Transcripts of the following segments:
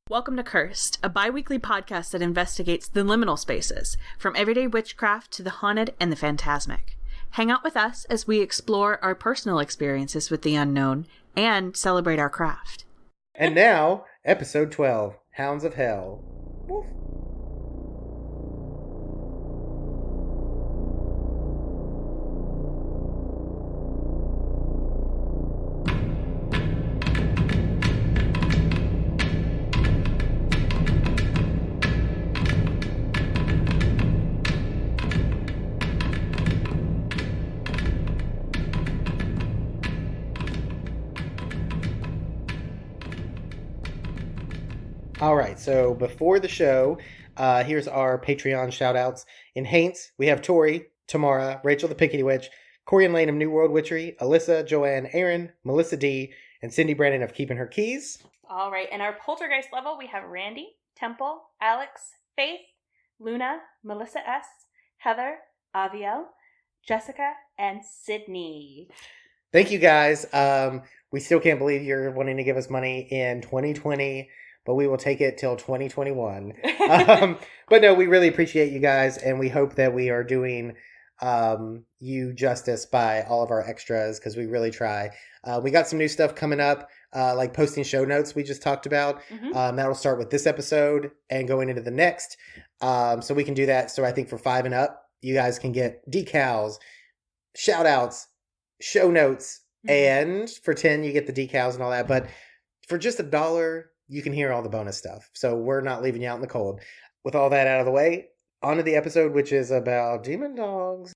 Welcome to Cursed, a bi-weekly podcast that investigates the liminal spaces, from everyday witchcraft to the haunted and the phantasmic. Hang out with us as we explore our personal experiences with the unknown and celebrate our craft. And now, episode 12, Hounds of Hell. Woof. All right, so before the show, here's our Patreon shout-outs. In Haints, we have Tori, Tamara, Rachel the Pickety Witch, Corey and Lane of New World Witchery, Alyssa, Joanne, Aaron, Melissa D, and Cindy Brandon of Keeping Her Keys. All right, in our Poltergeist level, we have Randy, Temple, Alex, Faith, Luna, Melissa S., Heather, Aviel, Jessica, and Sydney. Thank you, guys. We still can't believe you're wanting to give us money in 2020, but we will take it till 2021. But no, we really appreciate you guys, and we hope that we are doing you justice by all of our extras, because we really try. We got some new stuff coming up, like posting show notes we just talked about. Mm-hmm. That'll start with this episode and going into the next. So we can do that. So I think for 5 and up, you guys can get decals, shout outs, show notes, and for 10, you get the decals and all that. But for just $1, you can hear all the bonus stuff. So we're not leaving you out in the cold. With all that out of the way, on to the episode, which is about demon dogs.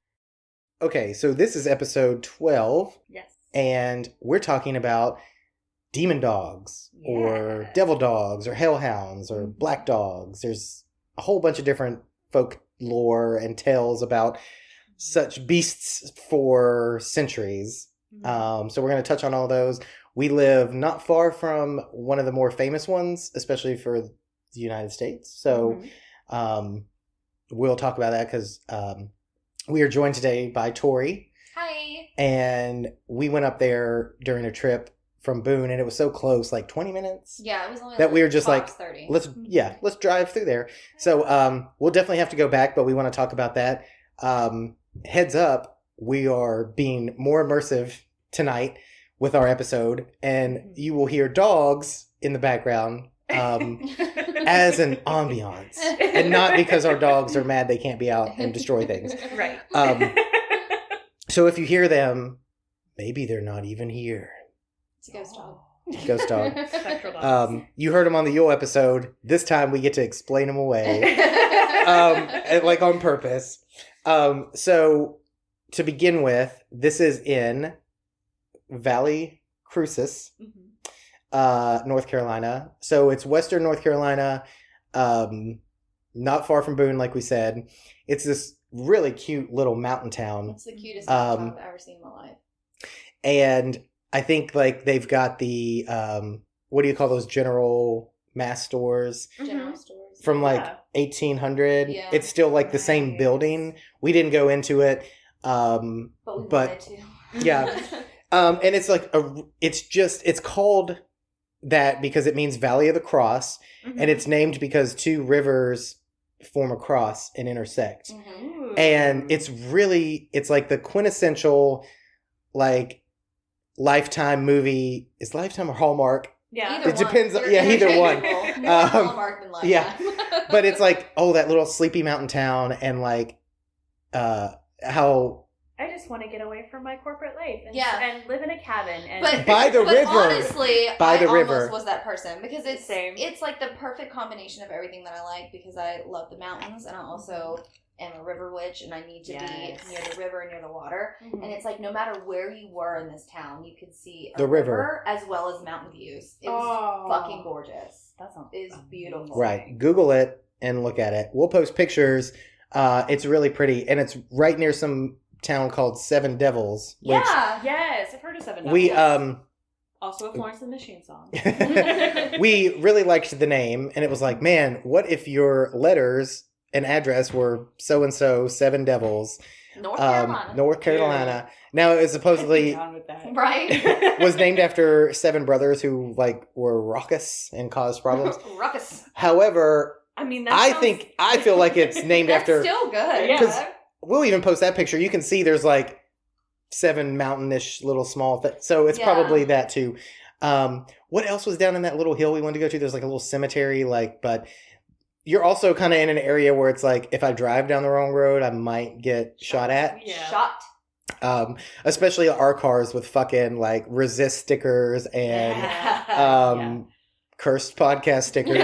Okay, so this is episode 12. Yes. And we're talking about demon dogs, or devil dogs, or hellhounds, or black dogs. There's a whole bunch of different folk lore and tales about such beasts for centuries. So we're going to touch on all those. We live not far from one of the more famous ones, especially for the United States. So we'll talk about that, because we are joined today by Tori. Hi. And we went up there during a trip from Boone, and it was so close, like 20 minutes. Yeah, it was only that we were just like, 30. let's drive through there. So we'll definitely have to go back, but we want to talk about that. Heads up, we are being more immersive tonight with our episode, and you will hear dogs in the background as an ambiance, and not because our dogs are mad they can't be out and destroy things. Right. So if you hear them, maybe they're not even here. It's a ghost dog. Ghost dog. You heard them on the Yule episode. This time we get to explain them away, like on purpose. So to begin with, this is in Valle Crucis, North Carolina. So it's Western North Carolina, not far from Boone, like we said. It's this really cute little mountain town. It's the cutest mountain town I've ever seen in my life. And I think like they've got the what do you call those general mass stores? General stores. From like 1800. Yeah. It's still like the same building. We didn't go into it. But we wanted to. Yeah. And it's like it's called that because it means Valley of the Cross, and it's named because 2 rivers form a cross and intersect. And it's like the quintessential like Lifetime movie. Is Lifetime or Hallmark? Yeah. It depends. Either one. More Hallmark than Lifetime. Yeah. But it's like, that little sleepy mountain town, and like how I just want to get away from my corporate life and live in a cabin. And by the river. Honestly, by the river. Almost was that person, because it's same. It's like the perfect combination of everything that I like, because I love the mountains, and I also am a river witch, and I need to be near the river, near the water. And it's like no matter where you were in this town, you could see the river as well as mountain views. It was fucking gorgeous. That sounds beautiful. Right. Google it and look at it. We'll post pictures. It's really pretty, and it's right near some town called Seven Devils. Yes, I've heard of Seven Devils. We also a Florence and the Machine song. We really liked the name, and it was like, man, what if your letters and address were so and so Seven Devils, North Carolina. Now, it supposedly Down with that. Right? was named after 7 brothers who were raucous and caused problems. Ruckus. However, I mean, I feel like it's named That's after. still good. Yeah. We'll even post that picture. You can see there's like 7 mountainish little small so it's probably that too. What else was down in that little hill we wanted to go to? There's like a little cemetery, but you're also kind of in an area where it's like if I drive down the wrong road, I might get shot at. Yeah. Shot. Especially our cars with fucking like resist stickers and cursed podcast stickers.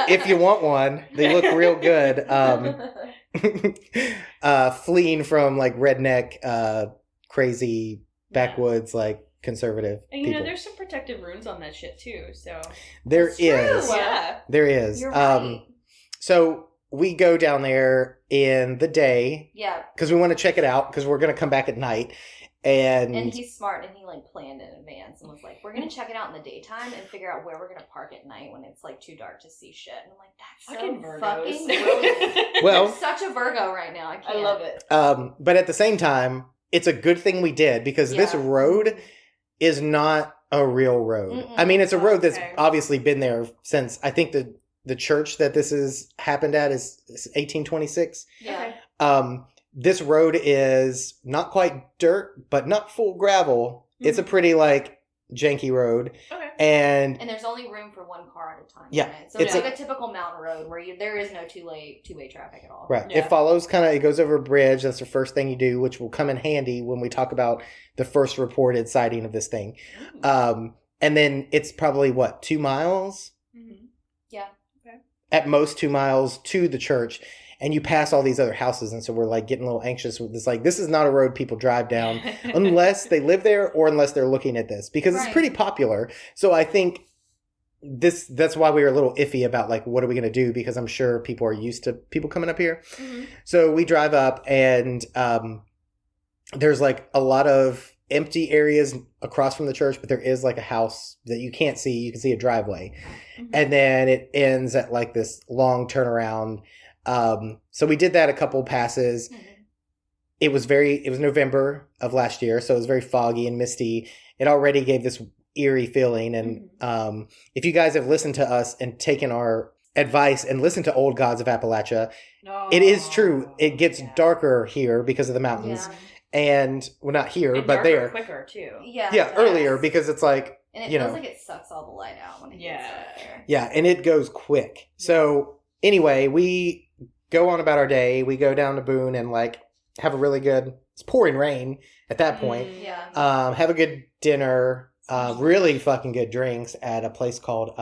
If you want one, they look real good. Fleeing from like redneck, crazy backwoods, like conservative And people. there's some protective runes on that shit too, so. There That's is. true. Yeah. There is. You're right. So we go down there in the day Yeah. because we want to check it out because we're going to come back at night. And he's smart and he like planned in advance and was like, we're going to check it out in the daytime and figure out where we're going to park at night when it's like too dark to see shit. And I'm like, that's Fucking so Virgos. fucking brilliant. well, I'm such a Virgo right now. I can't. I love it. but at the same time, it's a good thing we did because this Yeah. road is not a real road. Mm-mm. I mean, it's a road that's Okay. obviously been there since I think the church that this is happened at is 1826. Yeah. Okay. This road is not quite dirt, but not full gravel. It's a pretty like janky road, Okay. and And there's only room for one car at a time. Yeah, on it. So it's it's like a typical mountain road where there is no two-way traffic at all. right. Yeah. It follows it goes over a bridge. That's the first thing you do, which will come in handy when we talk about the first reported sighting of this thing. And then it's probably 2 miles Mm-hmm. Yeah. at most, 2 miles to the church. And you pass all these other houses, and so we're like getting a little anxious with this. Like, this is not a road people drive down unless they live there or unless they're looking at this because it's Right. pretty popular. So I think that's why we were a little iffy about like what are we going to do because I'm sure people are used to people coming up here. Mm-hmm. So we drive up and there's like a lot of empty areas across from the church, but there is like a house that you can't see. You can see a driveway, and then it ends at like this long turnaround. So we did that a couple passes. Mhm. It was November of last year, so it was very foggy and misty. It already gave this eerie feeling. And if you guys have listened to us and taken our advice and listened to Old Gods of Appalachia, it is true. It gets darker here because of the mountains. Yeah. And well, not here, And but darker there. quicker too. Yeah. Yeah, earlier because it's like, And it you feels know. like it sucks all the light out when it gets up there. Yeah, and it goes quick. So anyway, we go on about our day. We go down to Boone and like have a really good. It's pouring rain at that point. Yeah. Have a good dinner. Really fucking good drinks at a place called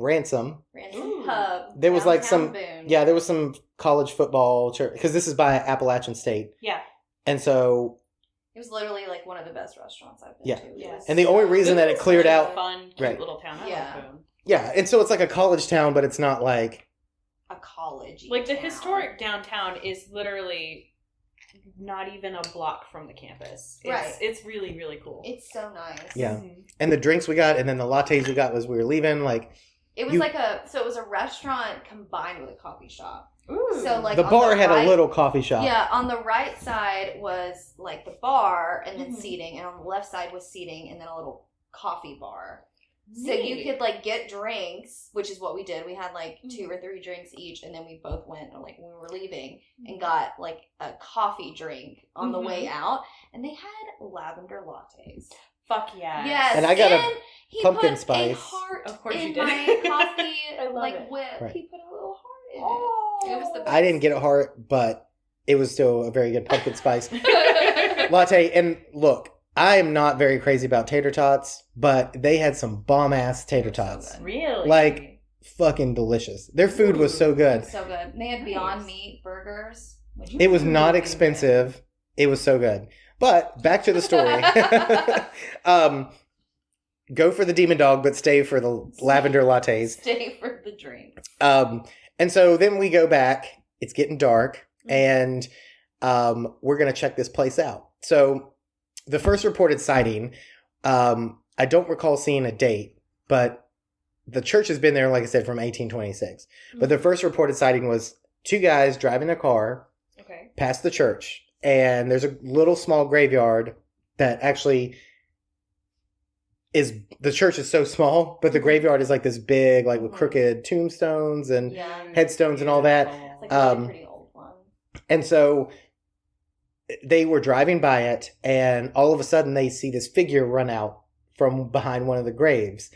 Ransom. Random Ooh. pub. There was like downtown some. Boone. Yeah, there was some college football because this is by Appalachian State, Yeah. and so It was literally like one of the best restaurants I've been Yeah. to. It Yeah. was and the only so reason that it good. cleared out. Fun, cute Right. little town. I Yeah. love Boone. Yeah, and so it's like a college town, but it's not like. A college. Like the historic downtown is literally not even a block from the campus. Right. It's really, really cool. It's so nice. Yeah. Mhm. And the drinks we got, and then the lattes we got was we were leaving. Like It was You- like it was a restaurant combined with a coffee shop. Ooh. So like the on bar had right- a little coffee shop. Yeah, on the right side was like the bar and then Mhm. seating, and on the left side was seating and then a little coffee bar. So you Neat. could like get drinks, which is what we did. We had like Mm-hmm. 2 or 3 drinks each, and then we both went like when we were leaving and got like a coffee drink on the way Mm-hmm. out, and they had lavender lattes. Fuck yeah. Yes, And I got a he pumpkin put spice. A heart Of course in you did. my coffee I love like it. whip. Right. He put a little heart in Oh. it. It was the best. I didn't get a heart, but it was still a very good pumpkin spice latte. And look, I am not very crazy about tater tots, but they had some bomb ass tater tots. Really? Like, fucking delicious. Their food was so good. So good. And they had Nice. Beyond Meat burgers. Which It was really not good. expensive. It was so good. But back to the story. Go for the demon dog, but stay for the lavender lattes. Stay for the drink. And so then we go back. It's getting dark, and we're gonna check this place out. So the first reported sighting, I don't recall seeing a date, but the church has been there, like I said, from 1826. But the first reported sighting was 2 guys driving a car Okay. past the church. and there's a little small graveyard that actually is, the church is so small, but the graveyard is like this big, like with crooked tombstones and headstones and all that. It's like a really pretty old one. And so they were driving by it, and all of a sudden they see this figure run out from behind one of the graves,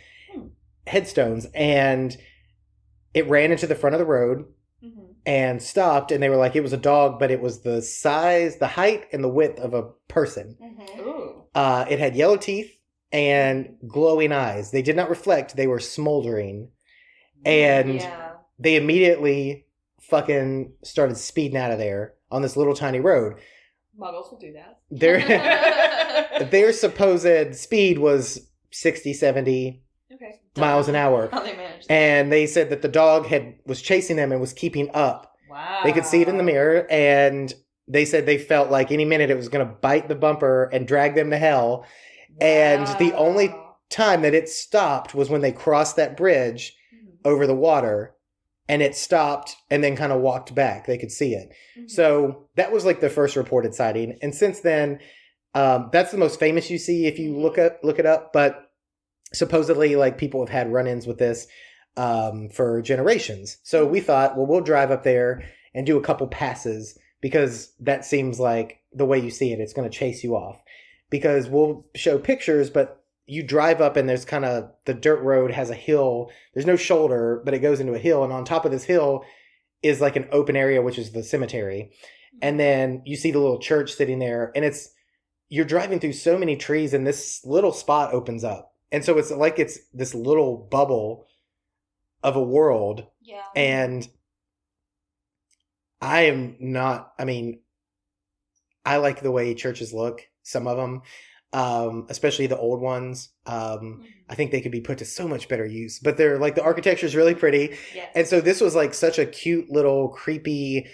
headstones, and it ran into the front of the road and stopped, and they were like, it was a dog, but it was the size, the height, and the width of a person. It had yellow teeth and glowing eyes. They did not reflect. They were smoldering. And they immediately fucking started speeding out of there on this little tiny road. Muggles will do that. Their supposed speed was 60, 70 miles an hour. How they managed that. And they said that the dog was chasing them and was keeping up. Wow. They could see it in the mirror, and they said they felt like any minute it was going to bite the bumper and drag them to hell. And the only time that it stopped was when they crossed that bridge over the water, and it stopped and then kind of walked back. They could see it. So that was like the first reported sighting. And since then, that's the most famous you see if you look it up. But supposedly, like, people have had run-ins with this for generations. So we thought, well, we'll drive up there and do a couple passes, because that seems like the way you see it. It's going to chase you off. Because we'll show pictures, but you drive up and there's kind of, the dirt road has a hill. There's no shoulder, but it goes into a hill. And on top of this hill is like an open area, which is the cemetery. And then you see the little church sitting there, and you're driving through so many trees, and this little spot opens up. And so it's like it's this little bubble of a world. Yeah. And I like the way churches look. Some of them, especially the old ones. I think they could be put to so much better use. But they're like, the architecture is really pretty. Yes. And so this was like such a cute little creepy,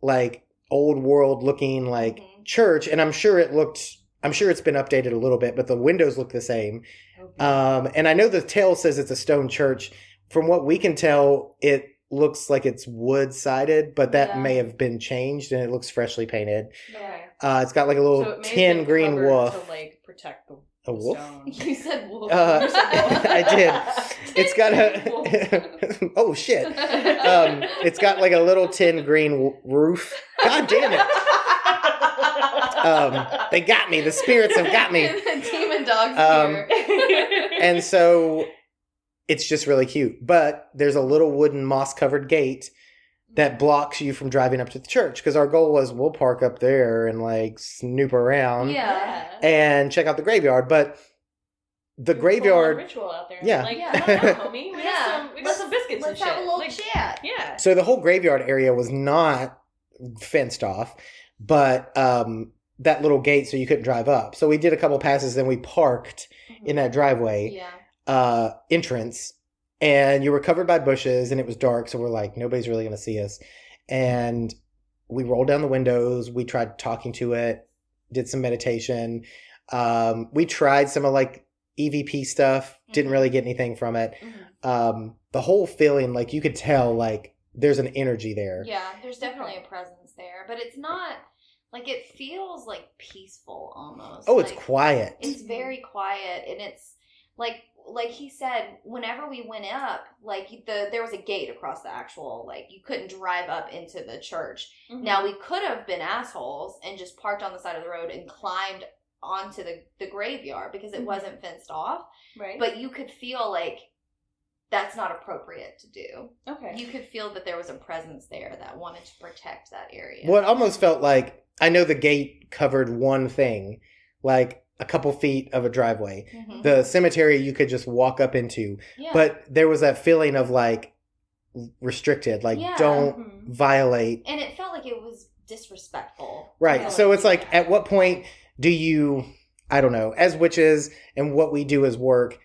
like old world looking like church. And I'm sure it's been updated a little bit, but the windows look the same. And I know the tale says it's a stone church. From what we can tell, it looks like it's wood sided, but that may have been changed, and it looks freshly painted. It's got like a little tin green wolf. To like protect the a wolf? stone. You said wolf. I did. It's got a oh shit. It's got like a little tin green roof. God damn it. They got me. The spirits have got me. The demon dog's here. And so it's just really cute. But there's a little wooden moss-covered gate that blocks you from driving up to the church. Because our goal was, we'll park up there and like snoop around and check out the graveyard. But the graveyard... ritual out there. Yeah. Like, come on, homie. We got some biscuits Let's and shit. have a little chat. Yeah. So the whole graveyard area was not fenced off, but that little gate so you couldn't drive up. So we did a couple passes, then we parked in that driveway entrance, and you were covered by bushes, and it was dark, so we're like, nobody's really going to see us. And we rolled down the windows. We tried talking to it, did some meditation. We tried some of like EVP stuff, didn't really get anything from it. The whole feeling, like you could tell, like there's an energy there. Yeah, there's definitely a presence there, but it's not, like, it feels like peaceful almost. Oh, like, it's quiet. It's very quiet, and it's like he said, whenever we went up, like there was a gate across the actual, like you couldn't drive up into the church. Now we could have been assholes and just parked on the side of the road and climbed onto the graveyard because it wasn't fenced off. Right. But you could feel like that's not appropriate to do. Okay. You could feel that there was a presence there that wanted to protect that area. Well, it almost felt like, I know the gate covered one thing, like a couple feet of a driveway. The cemetery you could just walk up into. Yeah. But there was that feeling of like restricted, like don't violate. And it felt like it was disrespectful. Right. So it's like, at what point do you, I don't know, as witches and what we do as work,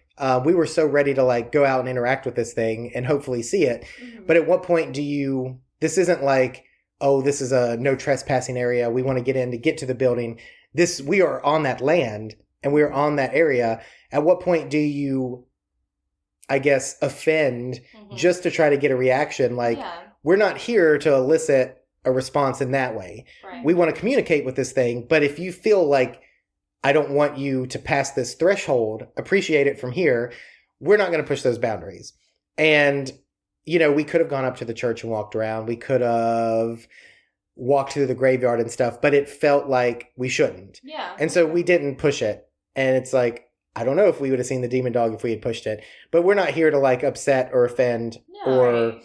we were so ready to like go out and interact with this thing and hopefully see it. But at what point do you, this isn't like, oh, this is a no trespassing area. We want to get in to get to the building. We are on that land and we are on that area. At what point do you, I guess, offend just to try to get a reaction? Like, we're not here to elicit a response in that way. Right. We want to communicate with this thing, but if you feel like I don't want you to pass this threshold, appreciate it from here, we're not going to push those boundaries. And, we could have gone up to the church and walked around. We could have walked through the graveyard and stuff, but it felt like we shouldn't. Yeah. And so we didn't push it. And it's like, I don't know if we would have seen the demon dog if we had pushed it, but we're not here to like upset or offend or...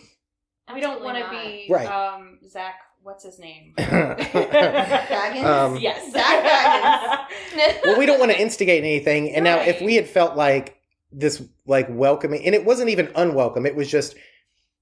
We don't want to Absolutely be, Right. Zach, what's his name? Baggins? Yes. Zach Baggins. Well, we don't want to instigate anything. And now if Right. we had felt like this, like welcoming, and it wasn't even unwelcome, it was just,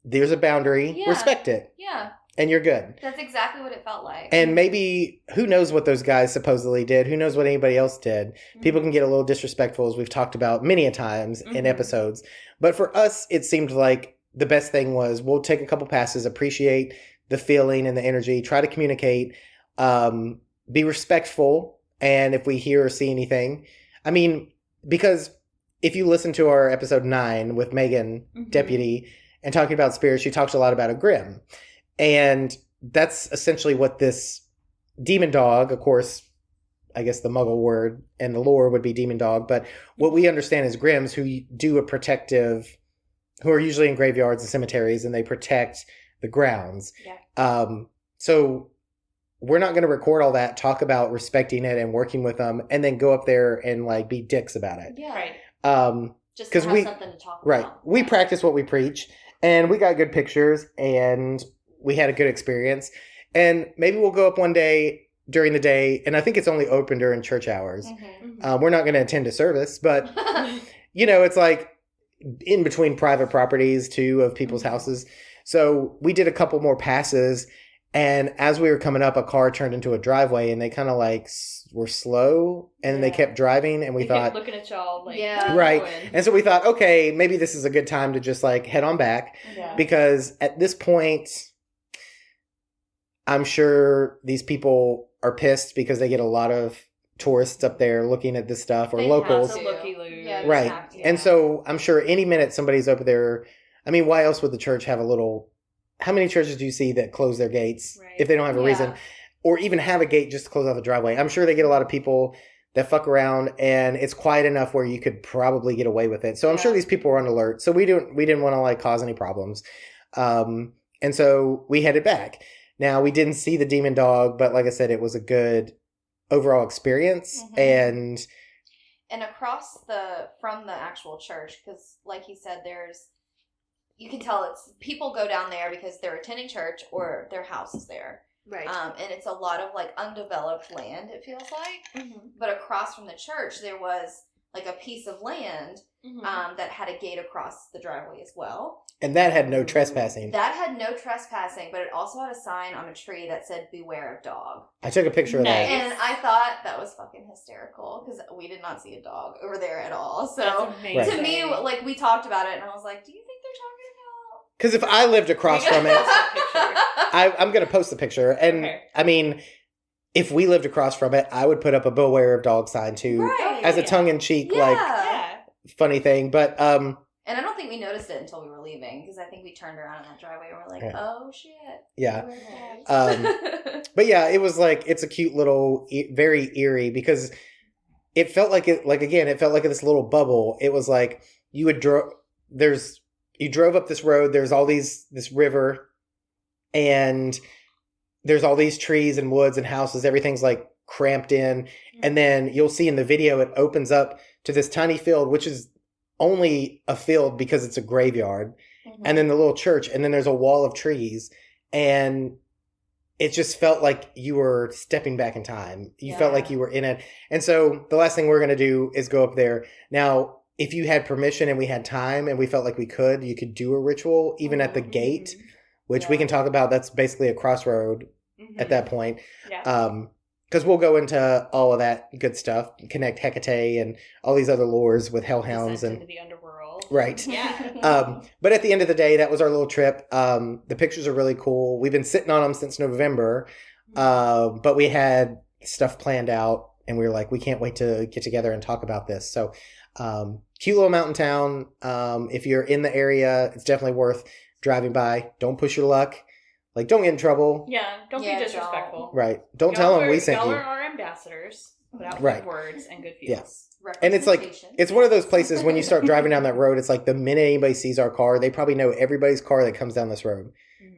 there's a boundary, Yeah. respect it, Yeah, and you're good. that's exactly what it felt like. And maybe, who knows what those guys supposedly did? Who knows what anybody else did? People can get a little disrespectful, as we've talked about many a times in Mhm. episodes. But for us, it seemed like the best thing was we'll take a couple passes, appreciate the feeling and the energy, try to communicate, be respectful. And if we hear or see anything, because if you listen to our episode 9 with Megan, Mhm. Deputy, and talking about spirits, she talks a lot about a grim. And that's essentially what this demon dog, of course, I guess the muggle word and the lore would be demon dog. But what we understand is grims who do a protective, who are usually in graveyards and cemeteries, and they protect the grounds. Yeah. So we're not going to record all that, talk about respecting it and working with them, and then go up there and like be dicks about it. Yeah. Right. Just to 'cause have we- something to talk Right. about. We practice what we preach, and we got good pictures, and we had a good experience. And maybe we'll go up one day during the day, and I think it's only open during church hours. Mhm. We're not going to attend a service, but it's like in between private properties too of people's houses. So we did a couple more passes, and as we were coming up, a car turned into a driveway, and they kind of like were slow, and then they Yeah. kept driving, and we They thought, kept looking at y'all like, Yeah. "Keep right. going." And so we thought, okay, maybe this is a good time to just like head on back, Yeah. because at this point, I'm sure these people are pissed because they get a lot of tourists up there looking at this stuff, or They locals. have The to. looky-loo. Yeah, they Right. have to. And so I'm sure any minute somebody's over there. Why else would the church have a little... How many churches do you see that close their gates Right. if they don't have a Yeah. reason? Or even have a gate just to close off the driveway? I'm sure they get a lot of people that fuck around, and it's quiet enough where you could probably get away with it. So I'm sure Yeah. these people are on alert. So we didn't want to like cause any problems. And so we headed back. Now, we didn't see the demon dog, but like I said, it was a good overall experience. Mhm. And across from the actual church, because like he said, you can tell it's people go down there because they're attending church or their house is there. Right. And it's a lot of like undeveloped land, it feels like. But across from the church, there was like a piece of land that had a gate across the driveway as well. that had no trespassing. That had no trespassing, but it also had a sign on a tree that said "Beware of dog." I took a picture of that. Nice. And I thought that was fucking hysterical because we did not see a dog over there at all. So That's amazing. to me, like, we talked about it, and I was like, "Do you think they're talking about?" Because if I lived across from it, Picture. I'm going to post the picture. And Okay. if we lived across from it, I would put up a beware of dog sign too, Right. as a Yeah. tongue-in-cheek, Yeah. like, Yeah. funny thing. But, And I don't think we noticed it until we were leaving because I think we turned around in that driveway and we're like, Yeah. "Oh shit!" yeah. Okay. But yeah, it was like, it's a cute little, very eerie, because it felt like it felt like this little bubble. It was like, you drove up this road, there's all this river, and there's all these trees and woods and houses, everything's like cramped in. And then you'll see in the video, it opens up to this tiny field, which is only a field because it's a graveyard. And then the little church, and then there's a wall of trees, and it just felt like you were stepping back in time. You felt like you were in it. And so the last thing we're going to do is go up there. Now, if you had permission and we had time and we felt like we could, you could do a ritual even at the gate, which we can talk about. That's basically a crossroad at that point. Yeah. Because we'll go into all of that good stuff, connect Hecate and all these other lores with Hellhounds Descent and into the underworld. right. Yeah. But at the end of the day, that was our little trip. The pictures are really cool. We've been sitting on them since November, but we had stuff planned out, and we were like, we can't wait to get together and talk about this. So, cute little mountain town. If you're in the area, it's definitely worth driving by. Don't push your luck. Like, don't get in trouble. Yeah, don't be disrespectful. Right. Don't tell them we sent you. Y'all are our ambassadors. Put out Right. good words and good feels. Yeah. And it's like, it's one of those places when you start driving down that road, it's like the minute anybody sees our car, they probably know everybody's car that comes down this road.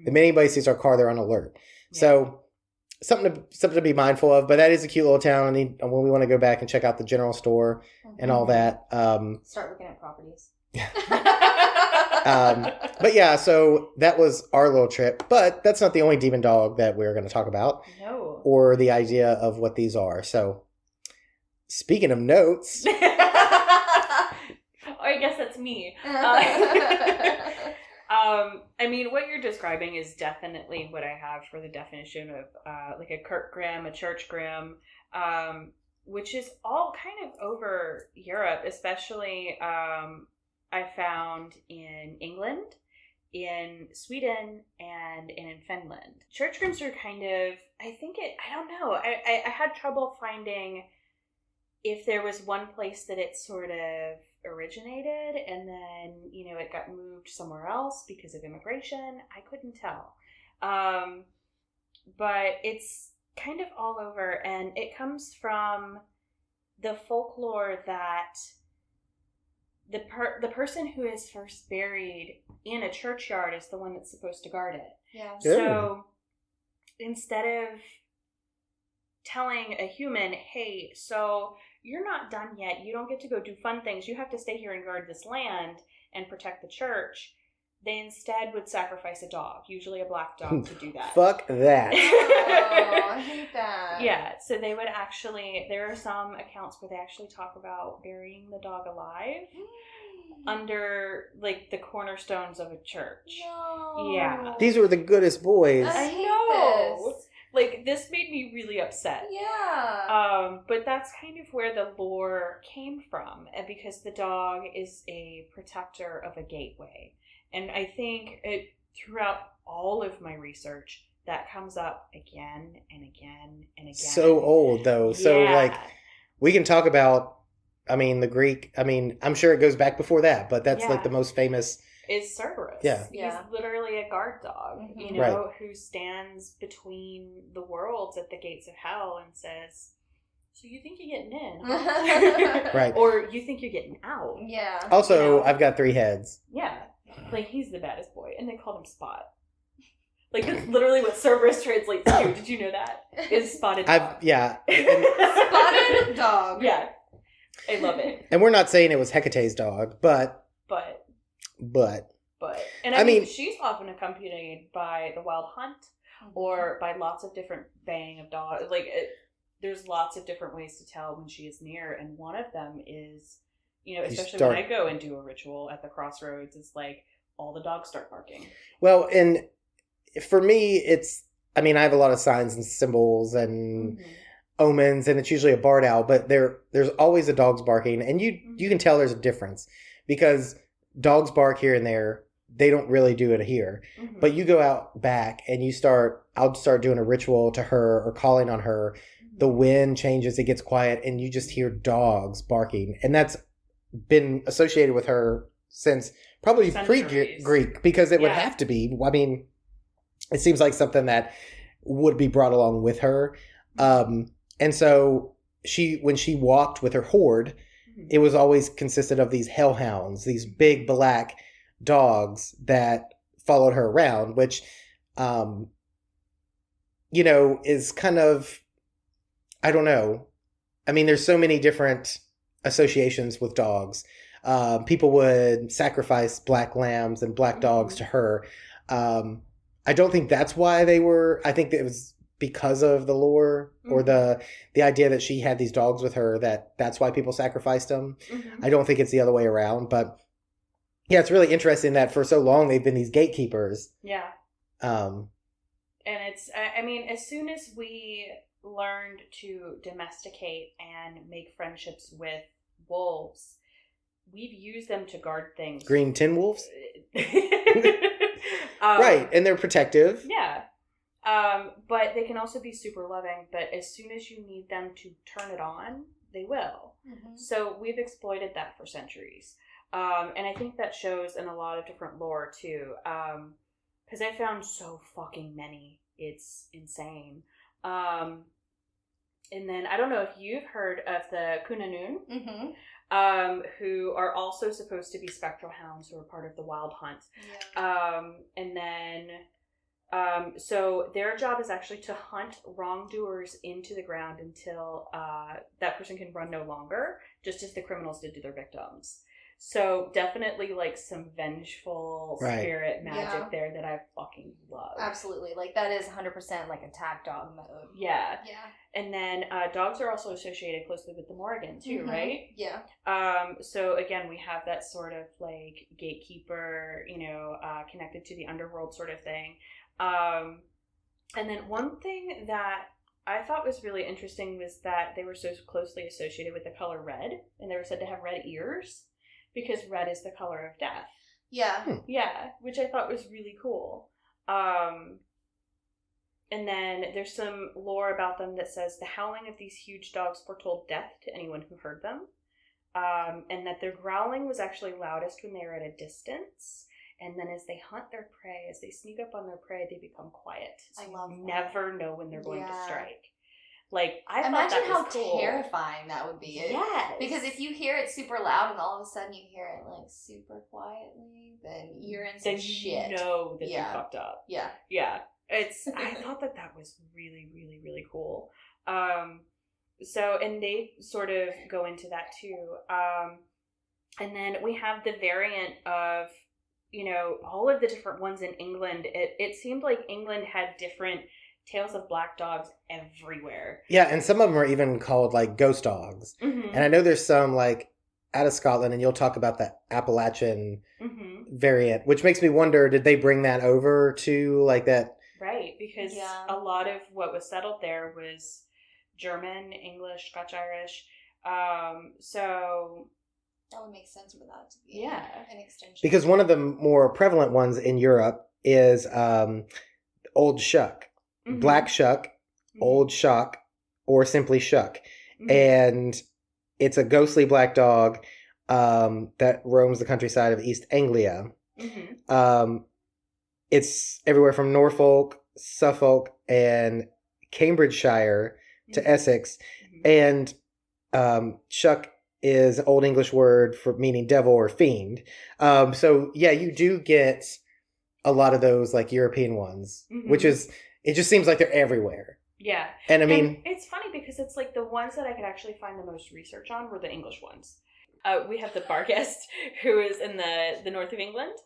The minute anybody sees our car, they're on alert. Yeah. So something to be mindful of, but that is a cute little town. And when we want to go back and check out the general store and all that. Start looking at properties. But yeah, so that was our little trip. But that's not the only demon dog that we're going to talk about. No. Or the idea of what these are. So speaking of notes. I guess that's me. I mean, what you're describing is definitely what I have for the definition of like a Kirkgram, a Churchgram, which is all kind of over Europe, especially I found in England, in Sweden, and in Finland. Churchgrams are kind of, I don't know, I had trouble finding if there was one place that it sort of originated and then, you know, it got moved somewhere else because of immigration. I couldn't tell. But it's kind of all over, and it comes from the folklore that the person who is first buried in a churchyard is the one that's supposed to guard it. Yeah. So instead of telling a human, hey, so you're not done yet, you don't get to go do fun things, you have to stay here and guard this land and protect the church, they instead would sacrifice a dog, usually a black dog, to do that. Fuck that. Oh, I hate that. Yeah, so they would actually, there are some accounts where they actually talk about burying the dog alive under, like, the cornerstones of a church. No. Yeah. These were the goodest boys. I hate know. this. Like, this made me really upset. Yeah. But that's kind of where the lore came from, because the dog is a protector of a gateway. And I think throughout all of my research, that comes up again and again and again. So old, though. So, like, we can talk about, I mean, the Greek, I mean, I'm sure it goes back before that, but that's, like, the most famous. Is Cerberus. Yeah. He's literally a guard dog, you know, who stands between the worlds at the gates of hell and says, so you think you're getting in, huh? Right. Or you think you're getting out. Yeah. Also, you know? I've got 3 heads. Yeah. Like, he's the baddest boy. And they called him Spot. Like, that's literally what Cerberus translates to. Did you know that? Is spotted dog. Yeah. Spotted dog. Yeah. I love it. And we're not saying it was Hecate's dog, but. And I mean, she's often accompanied by the wild hunt or by lots of different baying of dogs. Like, there's lots of different ways to tell when she is near. And one of them is, you know, especially when I go and do a ritual at the crossroads, it's like all the dogs start barking. Well, and for me, I have a lot of signs and symbols and omens, and it's usually a barred owl, but there's always a dog's barking, and you can tell there's a difference because dogs bark here and there. They don't really do it here. But you go out back and I'll start doing a ritual to her or calling on her. The wind changes, it gets quiet, and you just hear dogs barking. And that's been associated with her since probably pre-Greek, because it would have to be. I mean, it seems like something that would be brought along with her. And so when she walked with her horde, it was always consisted of these hellhounds, these big black dogs that followed her around, which, is kind of, I don't know. I mean, there's so many different associations with dogs. People would sacrifice black lambs and black dogs to her. I don't think that's why I think it was because of the lore or the idea that she had these dogs with her, that's why people sacrificed them. I don't think it's the other way around, but yeah, it's really interesting that for so long they've been these gatekeepers. Yeah. And it's, I mean, as soon as we learned to domesticate and make friendships with wolves, we've used them to guard things. Green tin wolves? Right, and they're protective. Yeah. But they can also be super loving, but as soon as you need them to turn it on, they will. So we've exploited that for centuries. And I think that shows in a lot of different lore too. because I found so fucking many. It's insane. And then I don't know if you've heard of the Kunanun, who are also supposed to be spectral hounds who are part of the wild hunt. Yeah. And then, so their job is actually to hunt wrongdoers into the ground until that person can run no longer, just as the criminals did to their victims. So definitely like some vengeful spirit magic there that I fucking love. Absolutely. Like that is 100% like attack dog mode. Yeah. Yeah. And then dogs are also associated closely with the Morrigan too, right? Yeah. So again, we have that sort of like gatekeeper, connected to the underworld sort of thing. And then one thing that I thought was really interesting was that they were so closely associated with the color red, and they were said to have red ears. Because red is the color of death. Yeah. Yeah, which I thought was really cool. And then there's some lore about them that says the howling of these huge dogs foretold death to anyone who heard them. And that their growling was actually loudest when they were at a distance. And then as they hunt their prey, as they sneak up on their prey, they become quiet. So I love you never know when they're going to strike. Like, I thought that was cool. Terrifying that would be. Yes. Because if you hear it super loud and all of a sudden you hear it like super quietly, then you're in some shit. You know that you fucked up. Yeah. Yeah. I thought that was really, really, really cool. So, and they sort of go into that too. And then we have the variant of, all of the different ones in England. It seemed like England had different tales of black dogs everywhere. Yeah, and some of them are even called like ghost dogs. Mm-hmm. And I know there's some like out of Scotland, and you'll talk about that Appalachian variant, which makes me wonder, did they bring that over to like that? Right, because a lot of what was settled there was German, English, Scotch-Irish. So that would make sense for that to be an extension. Because one of the more prevalent ones in Europe is Old Shuck. Mm-hmm. Black Shuck, Old Shock, or simply Shuck. Mm-hmm. And it's a ghostly black dog that roams the countryside of East Anglia. Mm-hmm. It's everywhere from Norfolk, Suffolk, and Cambridgeshire to Essex. Mm-hmm. And Shuck is an Old English word for meaning devil or fiend. So, yeah, you do get a lot of those like European ones, which is... It just seems like they're everywhere. Yeah. And I mean... And it's funny because it's like the ones that I could actually find the most research on were the English ones. We have the Barghest, who is in the north of England.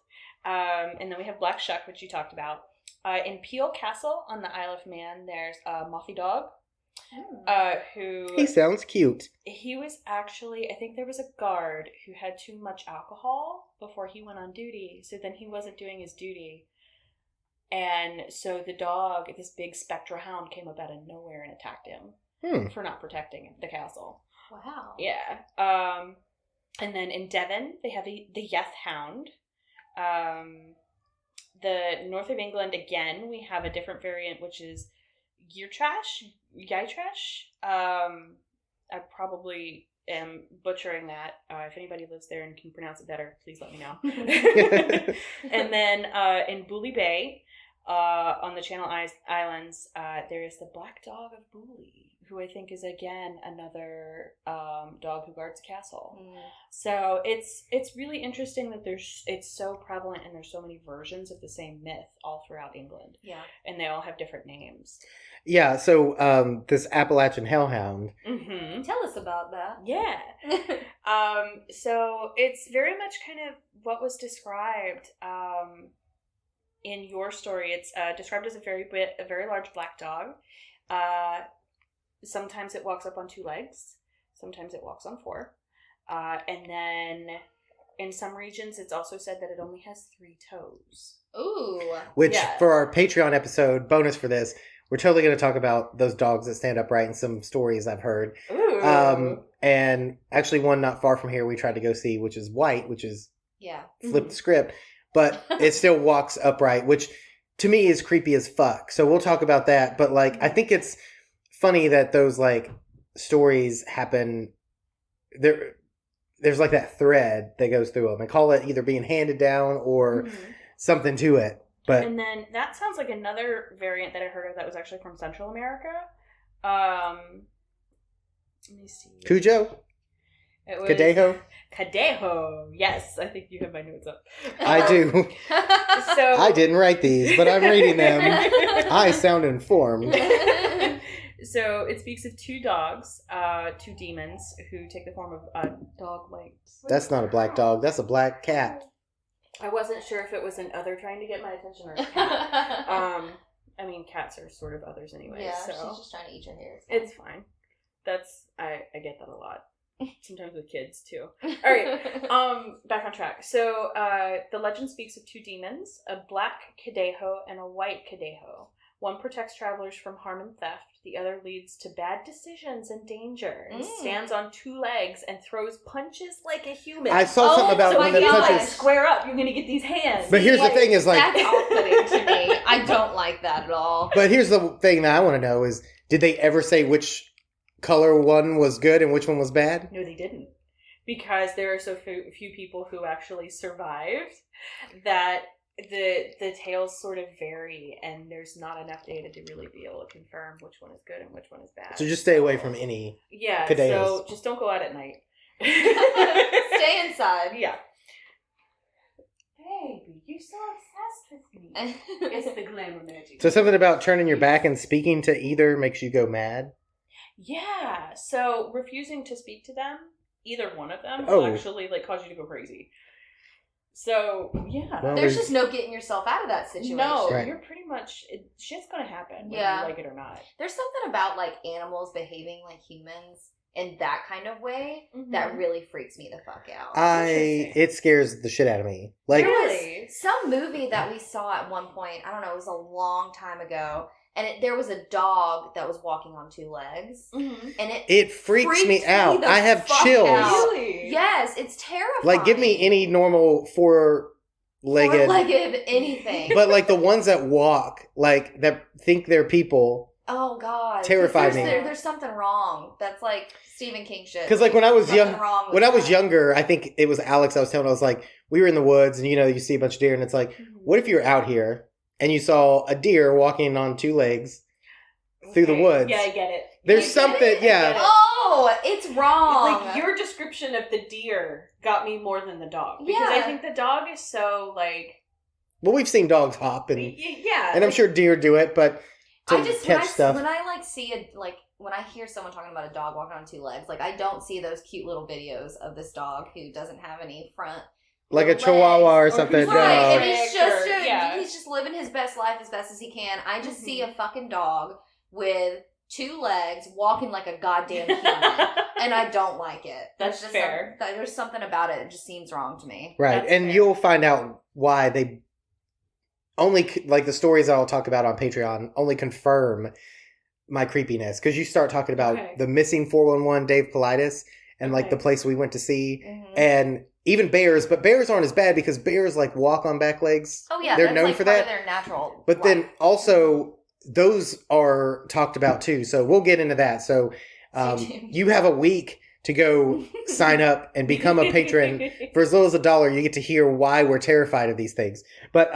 And then we have Black Shuck, which you talked about. In Peel Castle on the Isle of Man, there's a Muffy Dog. Who... He sounds cute. He was actually... I think there was a guard who had too much alcohol before he went on duty. So then he wasn't doing his duty. And so the dog, this big spectral hound, came up out of nowhere and attacked him for not protecting the castle. Wow. Yeah. And then in Devon, they have the Yeth Hound. The north of England, again, we have a different variant, which is Gytrash. I probably am butchering that. If anybody lives there and can pronounce it better, please let me know. And then in Bully Bay, on the Channel Islands, there is the Black Dog of Bully, who I think is again another dog who guards a castle. So it's really interesting that it's so prevalent and there's so many versions of the same myth all throughout England. Yeah, and they all have different names. Yeah, so this Appalachian Hellhound. Mm-hmm. Tell us about that. Yeah. So it's very much kind of what was described in your story. It's described as a very large black dog. Sometimes it walks up on 2 legs. Sometimes it walks on 4. And then in some regions, it's also said that it only has 3 toes. Ooh. Which, for our Patreon episode, bonus for this, we're totally going to talk about those dogs that stand upright and some stories I've heard. Ooh. And actually one not far from here we tried to go see, which is white, which is flipped script. But it still walks upright, which to me is creepy as fuck. So we'll talk about that. But like, I think it's funny that those like stories happen. There's like that thread that goes through them. I call it either being handed down or something to it. But and then that sounds like another variant that I heard of that was actually from Central America. Let me see. Cujo? It was Cadejo? Cadejo. Yes, I think you have my notes up. I do. So I didn't write these, but I'm reading them. I sound informed. So it speaks of two dogs, two demons, who take the form of a dog-like. That's not a black dog. That's a black cat. I wasn't sure if it was an other trying to get my attention or a cat. I mean, cats are sort of others anyway. Yeah, so she's just trying to eat your hair. it's fine. I get that a lot. Sometimes with kids too. All right, back on track. So the legend speaks of two demons, a black Cadejo and a white Cadejo. One protects travelers from harm and theft. The other leads to bad decisions and danger. And stands on two legs and throws punches like a human. I saw something about so one that punches. Square up. You're gonna get these hands. But here's the thing: is like that's off-putting to me. I don't like that at all. But here's the thing that I want to know: is did they ever say which color one was good and which one was bad? No, they didn't. Because there are so few people who actually survived that the tales sort of vary, and there's not enough data to really be able to confirm which one is good and which one is bad. So just stay away from any. Yeah, Cadejos. so just don't go out at night. Stay inside. Yeah. Baby, you're so obsessed with me. It's the glamour magic. So something about turning your back and speaking to either makes you go mad? Yeah, so refusing to speak to them, either one of them, will actually cause you to go crazy. So, yeah. Well, There's just no getting yourself out of that situation. No, Right. you're pretty much, shit's gonna happen, whether Yeah. you like it or not. There's something about like animals behaving like humans in that kind of way that really freaks me the fuck out. It scares the shit out of me. Like, There Really? was some movie that we saw at one point, I don't know, it was a long time ago, and there was a dog that was walking on two legs, and it freaks me out. the I have fuck chills. out. Really? Yes, it's terrifying. Like, give me any normal four-legged anything. But like the ones that walk, like that think they're people. Oh God, Terrified me. There's something wrong. That's like Stephen King shit. Because like when I was Something young, wrong with when I was that. younger, I think it was Alex I was telling. I was like, we were in the woods, and you see a bunch of deer, and it's like, what if you're out here and you saw a deer walking on two legs through the woods? Yeah, I get it. There's You get something, it? I yeah. get it. Oh, it's wrong. Like, your description of the deer got me more than the dog. Because Yeah. I think the dog is so, like... Well, we've seen dogs hop, and Yeah. I'm sure deer do it, but to catch stuff. When I like see it, like when I hear someone talking about a dog walking on two legs, like I don't see those cute little videos of this dog who doesn't have any front. Like a legs. chihuahua or something. who's Right, and Trick it's just or- yeah. he's just living his best life as best as he can. I just see a fucking dog with two legs walking like a goddamn human, and I don't like it. That's just fair. There's something about it that just seems wrong to me. Right, That's and fair. you'll find out why they only, like the stories I'll talk about on Patreon, only confirm my creepiness. Because you start talking about the missing 411 Dave Politis and like the place we went to see, and even bears, but bears aren't as bad because bears like walk on back legs. Oh yeah, they're that's known like for part that. of their natural. But life. then also those are talked about too, so we'll get into that. So you have a week to go sign up and become a patron. For as little as $1, you get to hear why we're terrified of these things. But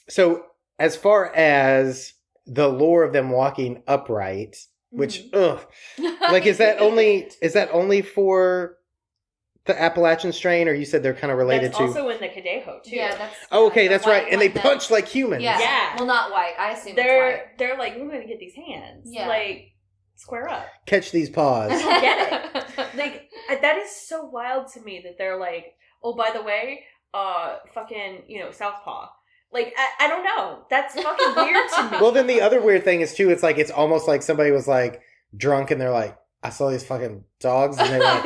so as far as the lore of them walking upright, which like is that only for the Appalachian strain, or you said they're kind of related That's to? also in the Cadejo too. Yeah, that's. Oh, okay, the that's white right. And they one that- punch like humans. Yeah. Yeah. Well, not white. I assume it's white. They're like, we're going to get these hands. Yeah. Like, square up. Catch these paws. Get it. Like, that is so wild to me that they're like, oh, by the way, fucking, southpaw. Like, I don't know. That's fucking weird to me. Well, then the other weird thing is too, it's like, it's almost like somebody was like drunk and they're like, I saw these fucking dogs, and they're like,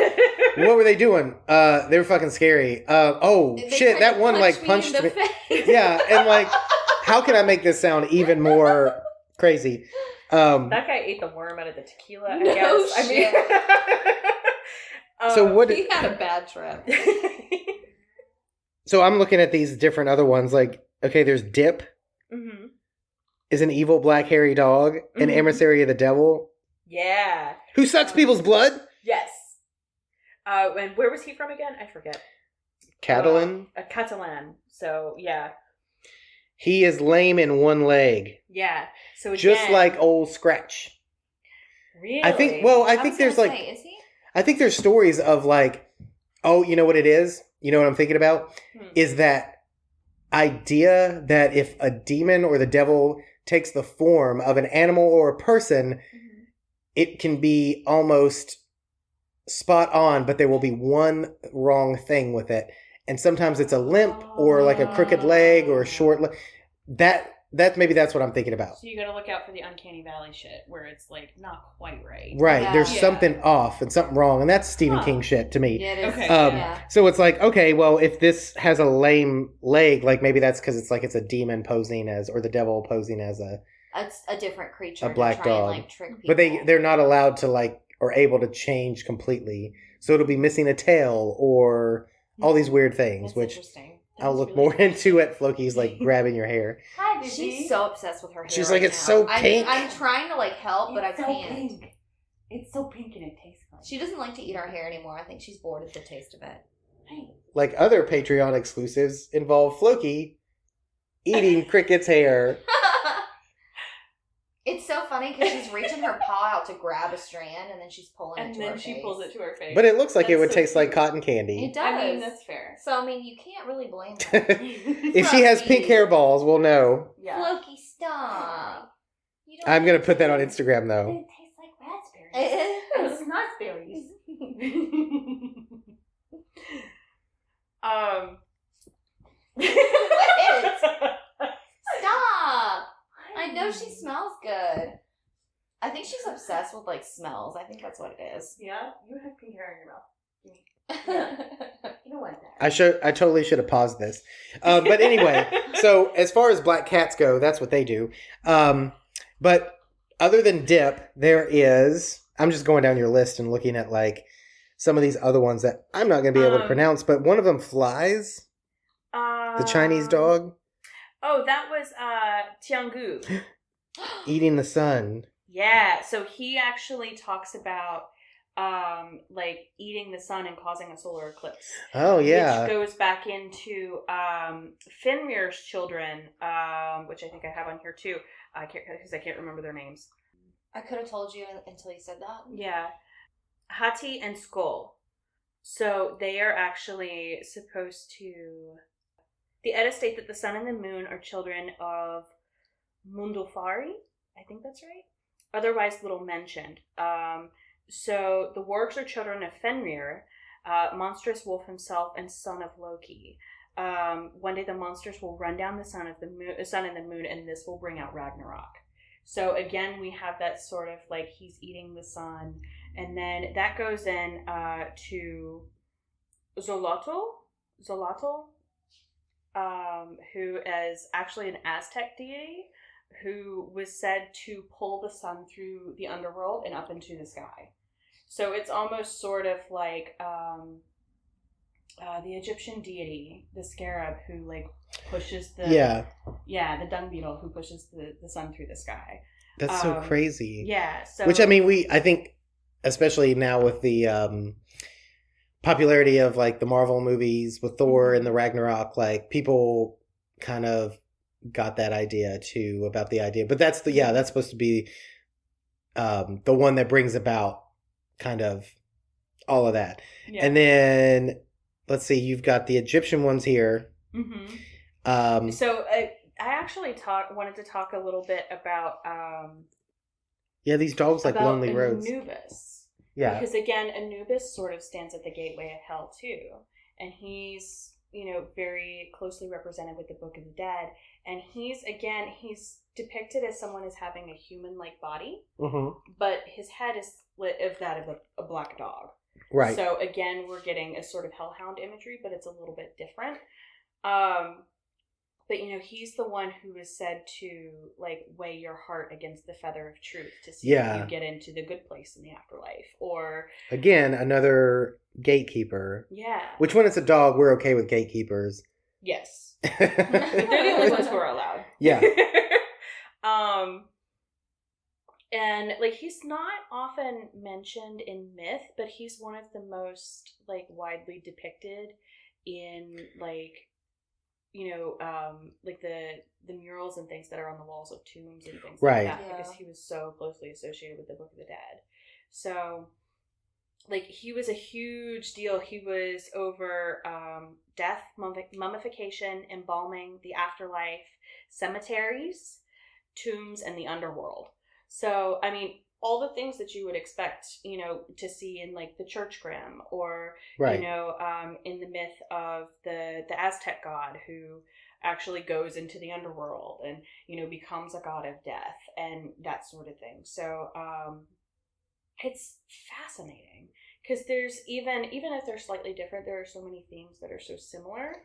what were they doing? They were fucking scary. They Shit, tried that to one punch like punched in the me. face. Yeah, and like, how can I make this sound even more crazy? That guy ate the worm out of the tequila, I No guess. shit. I mean, So what? He had a bad trip. So I'm looking at these different other ones. Like, okay, there's Dip, Mhm. is an evil black hairy dog, an Mhm. emissary of the devil, Yeah. who sucks people's blood. Yes. And where was he from again? I forget. Catalan. Catalan. So, yeah. he is lame in one leg. Yeah. So just like old Scratch. Really? I think there's like, is he? I think there's stories of like, oh, you know what it is? You know what I'm thinking about? Is that idea that if a demon or the devil takes the form of an animal or a person, it can be almost spot on, but there will be one wrong thing with it. And sometimes it's a limp or like a crooked leg or a short leg. Maybe that's what I'm thinking about. So you got to look out for the uncanny valley shit where it's like not quite right. Right. Yeah. There's something off and something wrong. And that's Stephen King shit to me. Yeah, it is. Okay. So it's like, okay, well, if this has a lame leg, like maybe that's because it's like it's a demon posing as, or the devil posing as It's a different creature. a black to try dog. And, like, trick people. But they're not allowed to like, or able to change completely. So it'll be missing a tail or all these weird things, That's which interesting. I'll look more into it. Floki's like grabbing your hair. Hi, baby. She's so obsessed with her hair. She's right like, it's now. so pink. I'm trying to like help, but I It's so can't. pink. It's so pink and it tastes good. She doesn't like to eat our hair anymore. I think she's bored of the taste of it. Hey. Like other Patreon exclusives involve Floki eating Cricket's hair. It's so funny because she's reaching her paw out to grab a strand and then she's pulling it And to then her she face. pulls it to her face. But it looks like it That's would so taste like cute. cotton candy. It does. I mean, that's fair. So, I mean, you can't really blame her. If she has pink hairballs, we'll know. Yeah. Floki, stop. You don't I'm going to have put that on to. Instagram, though. It tastes like raspberries. It It's not berries. Quit. Stop. I know she smells good. I think she's obsessed with like smells. I think that's what it is. Yeah, you have pink hair in your mouth. You don't want that. I totally should have paused this. But anyway, so as far as black cats go, that's what they do. But other than dip, there is, I'm just going down your list and looking at like some of these other ones that I'm not going to be able to pronounce, but one of them flies, the Chinese dog, Oh, that was Tiangu. eating the sun. Yeah, so he actually talks about like eating the sun and causing a solar eclipse. Oh, yeah. Which goes back into Fenrir's children, which I think I have on here too. I can't remember their names. I could have told you until you said that. Yeah. Hati and Skull. So they are actually supposed to... The Edda state that the sun and the moon are children of Mundulfari. I think that's right. Otherwise little mentioned. So the wargs are children of Fenrir, monstrous wolf himself, and son of Loki. One day the monsters will run down the sun and the moon, and this will bring out Ragnarok. So again, we have that sort of like he's eating the sun, and then that goes in to Zolotl, who is actually an Aztec deity who was said to pull the sun through the underworld and up into the sky. So it's almost sort of like the Egyptian deity, the scarab, who like pushes the the dung beetle who pushes the sun through the sky. That's so crazy. Yeah. So which, I mean, I think, especially now with the popularity of like the Marvel movies with Thor and the Ragnarok, like people kind of got that idea too about the idea. But that's supposed to be the one that brings about kind of all of that. Yeah. And then let's see, you've got the Egyptian ones here. Mm-hmm. So I actually wanted to talk a little bit about these dogs like Lonely Roads. Anubis. Yeah. Because again, Anubis sort of stands at the gateway of hell too. And he's, very closely represented with the Book of the Dead. And he's depicted as someone as having a human-like body, but his head is of that of a black dog. Right. So again, we're getting a sort of hellhound imagery, but it's a little bit different. But he's the one who is said to like weigh your heart against the feather of truth to see if you get into the good place in the afterlife. Or again, another gatekeeper. Yeah. Which when it's a dog, we're okay with gatekeepers. Yes. They're the only ones who are allowed. Yeah. And like he's not often mentioned in myth, but he's one of the most like widely depicted in like like the murals and things that are on the walls of tombs and things Right. like that, because he was so closely associated with the Book of the Dead. So, like, he was a huge deal. He was over death, mummification, embalming, the afterlife, cemeteries, tombs, and the underworld. So, I mean, all the things that you would expect, to see in, like, the churchgram, or, Right. in the myth of the Aztec god who actually goes into the underworld and, becomes a god of death and that sort of thing. So, it's fascinating because there's even if they're slightly different, there are so many themes that are so similar.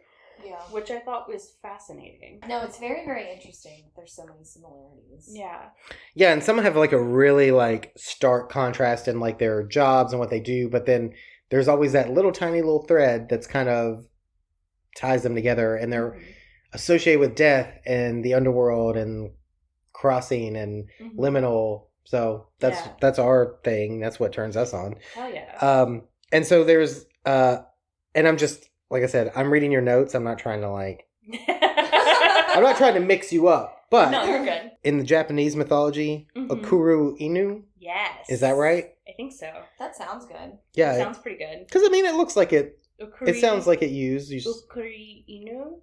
Yeah. Which I thought was fascinating. No, it's very, very interesting. There's so many similarities. Yeah. Yeah, and some have like a really like stark contrast in like their jobs and what they do, but then there's always that little tiny little thread that's kind of ties them together, and they're associated with death and the underworld and crossing and liminal. So that's our thing. That's what turns us on. Hell yeah. And so there's and I'm just, like I said, I'm reading your notes. I'm not trying to I'm not trying to mix you up, but no, you're good. In the Japanese mythology, Okuru Inu. Yes. Is that right? I think so. That sounds good. Yeah. It sounds pretty good. Because, I mean, it looks like it. Okuri, it sounds like it used. Okuri Inu,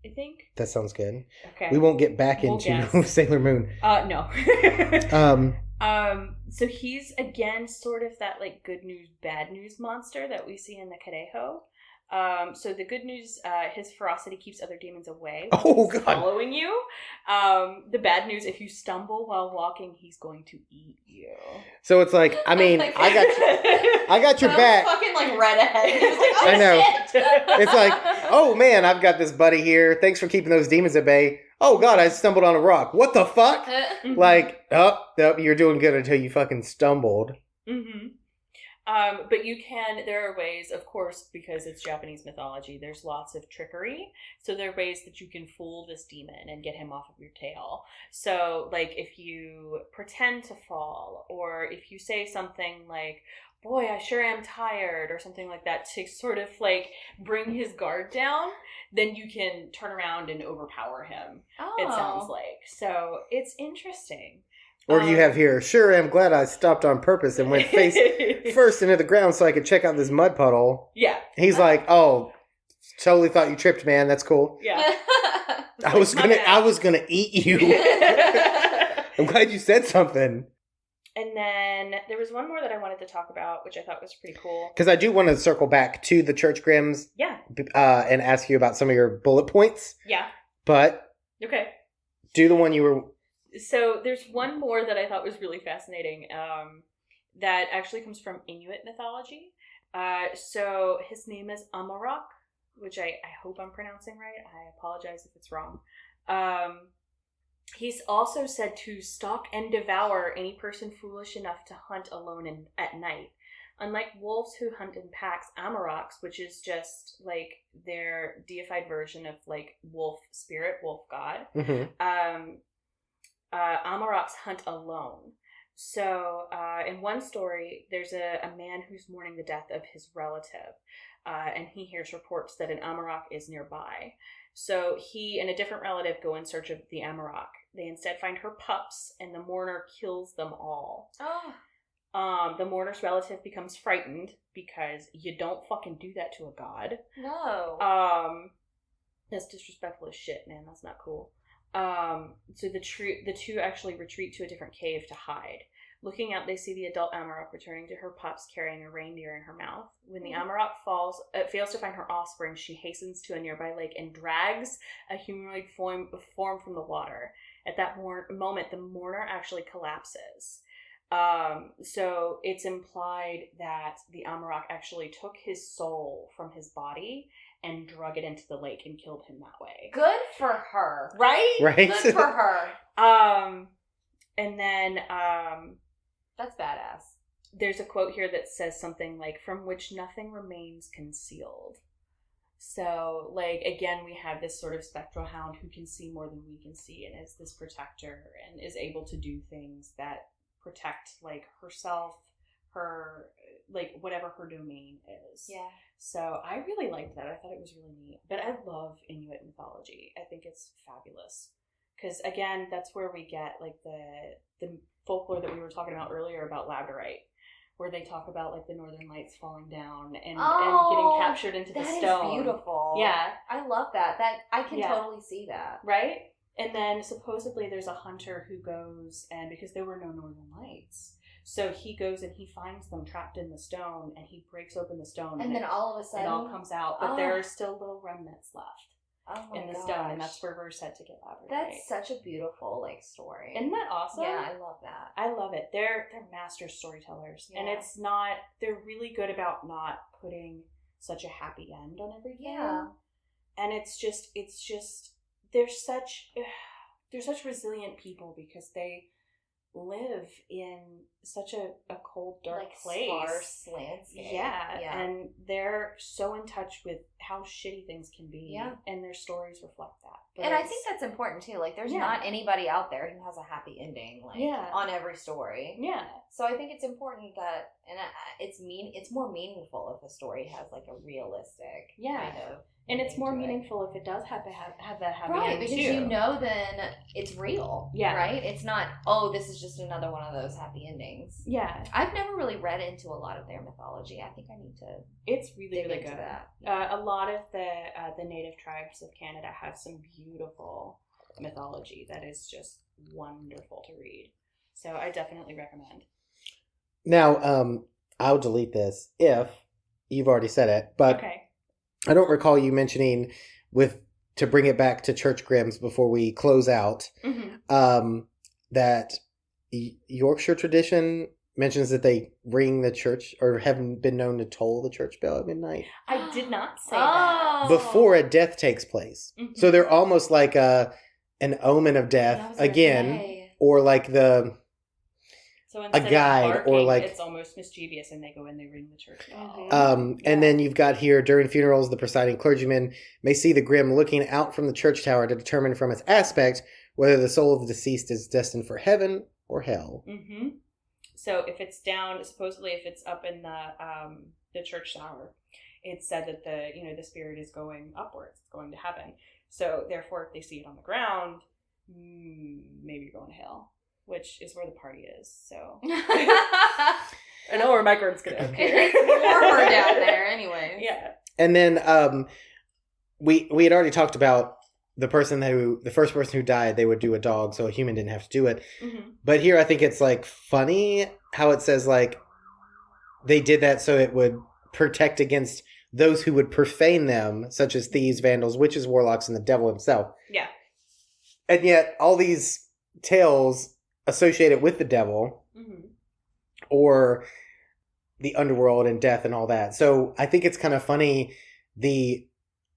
I think. That sounds good. Okay. We won't get back into Sailor Moon. No. So he's, again, sort of that, like, good news, bad news monster that we see in the Kareho. So the good news, his ferocity keeps other demons away. Oh, God. Following you. The bad news, if you stumble while walking, he's going to eat you. So it's like, I mean, I got your back. Fucking like redhead. Like, I know. Shit. It's like, oh man, I've got this buddy here. Thanks for keeping those demons at bay. Oh God, I stumbled on a rock. What the fuck? Like, you're doing good until you fucking stumbled. Mm-hmm. But there are ways, of course, because it's Japanese mythology, there's lots of trickery. So there are ways that you can fool this demon and get him off of your tail. So, like, if you pretend to fall, or if you say something like, boy, I sure am tired, or something like that, to sort of, like, bring his guard down, then you can turn around and overpower him, it sounds like. So it's interesting. Or you have here, sure am glad I stopped on purpose and went face first into the ground so I could check out this mud puddle. Yeah. He's like, oh, totally thought you tripped, man. That's cool. Yeah. I was gonna eat you. I'm glad you said something. And then there was one more that I wanted to talk about, which I thought was pretty cool. Because I do want to circle back to the church grams. Yeah. And ask you about some of your bullet points. Yeah. But. Okay. Do the one you were. So there's one more that I thought was really fascinating that actually comes from Inuit mythology. So his name is Amarok, which I hope I'm pronouncing right. I apologize if it's wrong. He's also said to stalk and devour any person foolish enough to hunt alone at night. Unlike wolves who hunt in packs, Amaroks, which is just like their deified version of like wolf spirit, wolf god, Amaroks hunt alone. So in one story, there's a man who's mourning the death of his relative, and he hears reports that an Amarok is nearby. So he and a different relative go in search of the Amarok. They instead find her pups, and the mourner kills them all. The mourner's relative becomes frightened because you don't fucking do that to a god. No. That's disrespectful as shit, man. That's not cool. So the two actually retreat to a different cave to hide. Looking out, they see the adult Amarok returning to her pups carrying a reindeer in her mouth. When the Amarok fails to find her offspring, she hastens to a nearby lake and drags a humanoid form from the water. At that moment, the mourner actually collapses. So it's implied that the Amarok actually took his soul from his body and drug it into the lake and killed him that way. Good for her. Right? Right. Good for her. And then, that's badass. There's a quote here that says something like, from which nothing remains concealed. So, like, again, we have this sort of spectral hound who can see more than we can see and is this protector and is able to do things that protect, like, herself, her like whatever her domain is. Yeah. So I really liked that. I thought it was really neat. But I love Inuit mythology. I think it's fabulous. Because again, that's where we get like the folklore that we were talking about earlier about labradorite, where they talk about like the northern lights falling down and getting captured into the stone. That is beautiful. Yeah. I love that. That I can totally see that. Right? And then supposedly there's a hunter who goes, and because there were no northern lights, so he goes and he finds them trapped in the stone, and he breaks open the stone, and then all of a sudden it all comes out, but there are still little remnants left in the stone, and that's where we're set to get labradorite. That's such a beautiful like story. Isn't that awesome? Yeah, I love that. I love it. They're master storytellers, and it's not. They're really good about not putting such a happy end on everything. Yeah, and it's just they're such resilient people because they live in such a cold, dark place. Sparse landscape. Yeah, and they're so in touch with how shitty things can be. Yeah. And their stories reflect that. But and I think that's important too. Like, there's not anybody out there who has a happy ending, like, on every story. Yeah. So I think it's important that, and it's more meaningful if a story has like a realistic kind of. And it's more meaningful if it does have that happy right, ending, because you know then it's real. Yeah. Right? It's not, oh, this is just another one of those happy endings. Yeah. I've never really read into a lot of their mythology. I think I need to It's really, really good. That. A lot of the native tribes of Canada have some beautiful mythology that is just wonderful to read. So I definitely recommend. Now, I'll delete this if you've already said it, but okay. I don't recall you mentioning to bring it back to Church Grimm's before we close out, that Yorkshire tradition mentions that they ring the church or have been known to toll the church bell at midnight. I did not say that. Before a death takes place. Mm-hmm. So they're almost like an omen of death again, or like So a guide, barking, or like it's almost mischievous, and they go and they ring the church bell. And then you've got here, during funerals, the presiding clergyman may see the grim looking out from the church tower to determine from its aspect whether the soul of the deceased is destined for heaven or hell. Mm-hmm. So if it's down, supposedly if it's up in the church tower, it's said that the spirit is going upwards, it's going to heaven. So therefore, if they see it on the ground, maybe you're going to hell. Which is where the party is, so. I know where Microbe's gonna appear. It's warmer down there anyway. Yeah. And then we had already talked about the first person who died, they would do a dog, so a human didn't have to do it. Mm-hmm. But here I think it's like funny how it says like they did that so it would protect against those who would profane them, such as thieves, vandals, witches, warlocks, and the devil himself. Yeah. And yet all these tales associated with the devil, or the underworld and death and all that. So I think it's kind of funny, the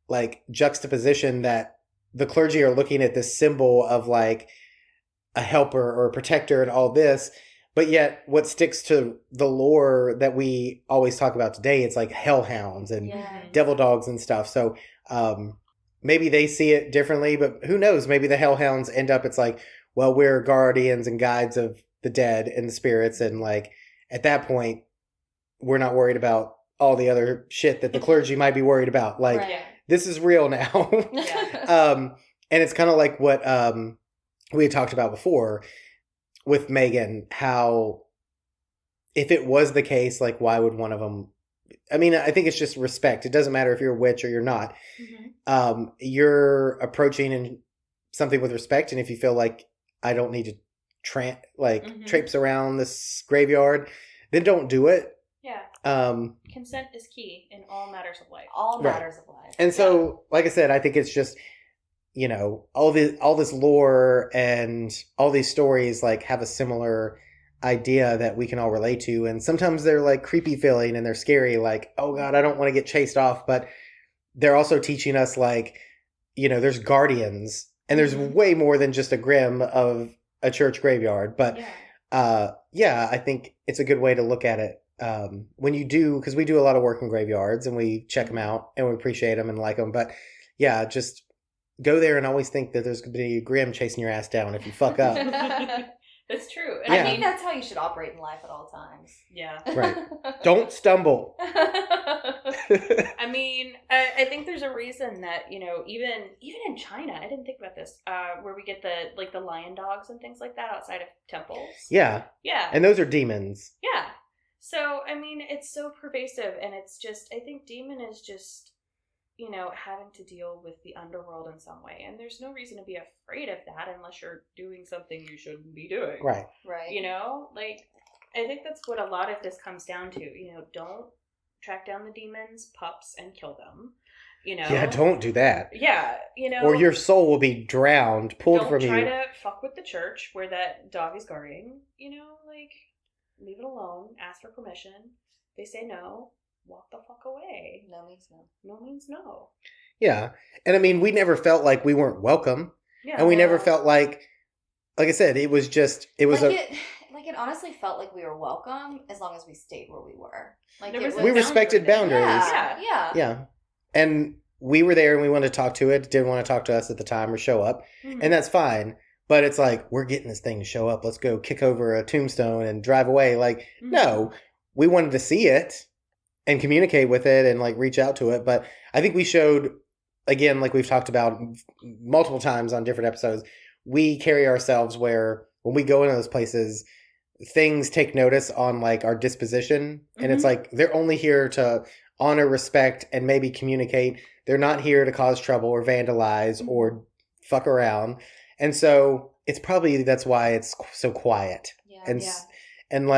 like juxtaposition that the clergy are looking at this symbol of like a helper or a protector and all this, but yet what sticks to the lore that we always talk about today, it's like hellhounds and devil dogs and stuff. So maybe they see it differently, but who knows? Maybe the hellhounds end up, it's like, well, we're guardians and guides of the dead and the spirits. And like, at that point, we're not worried about all the other shit that the clergy might be worried about. Like, this is real now. And it's kind of like what we had talked about before with Megan, how if it was the case, like, why would one of them... I mean, I think it's just respect. It doesn't matter if you're a witch or you're not. Mm-hmm. You're approaching something with respect, and if you feel like I don't need to traipse around this graveyard, then don't do it. Yeah. Consent is key in all matters of life. All matters of life. And so, like I said, I think it's just, all this lore and all these stories like have a similar idea that we can all relate to. And sometimes they're like creepy feeling and they're scary, like, oh God, I don't want to get chased off. But they're also teaching us like, there's guardians. And there's way more than just a grim of a church graveyard. But I think it's a good way to look at it. When you do, because we do a lot of work in graveyards and we check them out and we appreciate them and like them. But yeah, just go there and always think that there's going to be a grim chasing your ass down if you fuck up. It's true. And I think that's how you should operate in life at all times. Yeah. Right. Don't stumble. I mean, I think there's a reason that, even in China, I didn't think about this, where we get the lion dogs and things like that outside of temples. Yeah. Yeah. And those are demons. Yeah. So, I mean, it's so pervasive, and it's just, I think demon is just, having to deal with the underworld in some way. And there's no reason to be afraid of that unless you're doing something you shouldn't be doing. Right. Right. I think that's what a lot of this comes down to. Don't track down the demons, pups, and kill them. Yeah, don't do that. Yeah, Or your soul will be drowned, pulled from you. Don't try to fuck with the church where that dog is guarding. Leave it alone. Ask for permission. They say no. Walk the fuck away. No means no. No means no. Yeah. And I mean, we never felt like we weren't welcome. Yeah. And we never felt like I said, it was it honestly felt like we were welcome as long as we stayed where we were. We respected boundaries. Yeah. And we were there and we wanted to talk to it. Didn't want to talk to us at the time or show up. Mm-hmm. And that's fine. But it's like, we're getting this thing to show up. Let's go kick over a tombstone and drive away. No, we wanted to see it and communicate with it and reach out to it. But I think we showed, again, like we've talked about multiple times on different episodes, we carry ourselves where when we go into those places, things take notice on our disposition. And it's they're only here to honor, respect, and maybe communicate. They're not here to cause trouble or vandalize or fuck around. And so it's probably, that's why it's so quiet. Yeah. And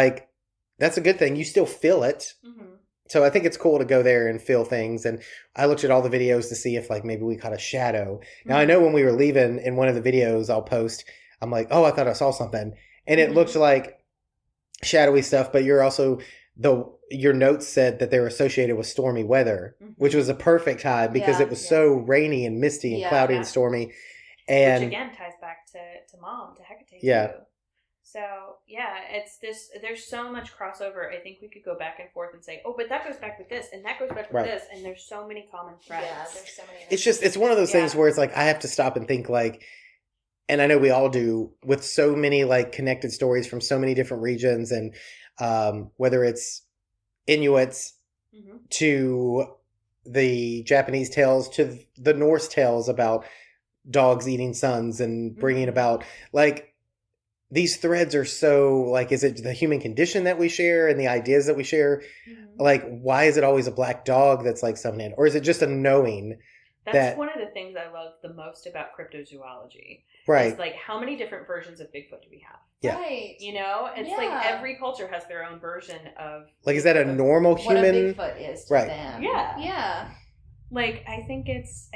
that's a good thing. You still feel it. Mm-hmm. So I think it's cool to go there and feel things. And I looked at all the videos to see if maybe we caught a shadow. Mm-hmm. Now I know when we were leaving in one of the videos I'll post, I'm like, oh, I thought I saw something. And it looked like shadowy stuff, but you're also, your notes said that they were associated with stormy weather, which was a perfect time because it was so rainy and misty and cloudy and stormy. And which again ties back to Mom, to Hecate. Yeah. Too. So it's this. There's so much crossover. I think we could go back and forth and say, oh, but that goes back with this, and that goes back with this, and there's so many common threads. Yeah, there's so many. It's one of those things where it's I have to stop and think and I know we all do, with so many connected stories from so many different regions, and whether it's Inuits to the Japanese tales to the Norse tales about dogs eating sons and bringing about these threads are so is it the human condition that we share and the ideas that we share? Why is it always a black dog that's summoned, or is it just a knowing? That's one of the things I love the most about cryptozoology. Right. It's how many different versions of Bigfoot do we have? Yeah. Right. It's every culture has their own version of is that a normal human? What a Bigfoot is to them. Yeah. Yeah. I think it's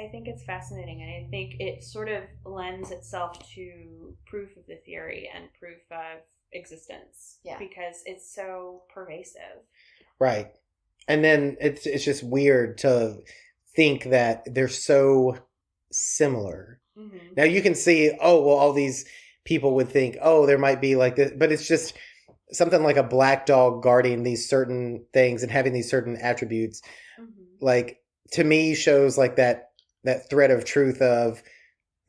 fascinating, and I think it sort of lends itself to proof of the theory and proof of existence. Yeah. Because it's so pervasive. Right. And then it's just weird to think that they're so similar. Mm-hmm. Now you can see, all these people would think, there might be this, but it's just something like a black dog guarding these certain things and having these certain attributes. Mm-hmm. To me shows that thread of truth of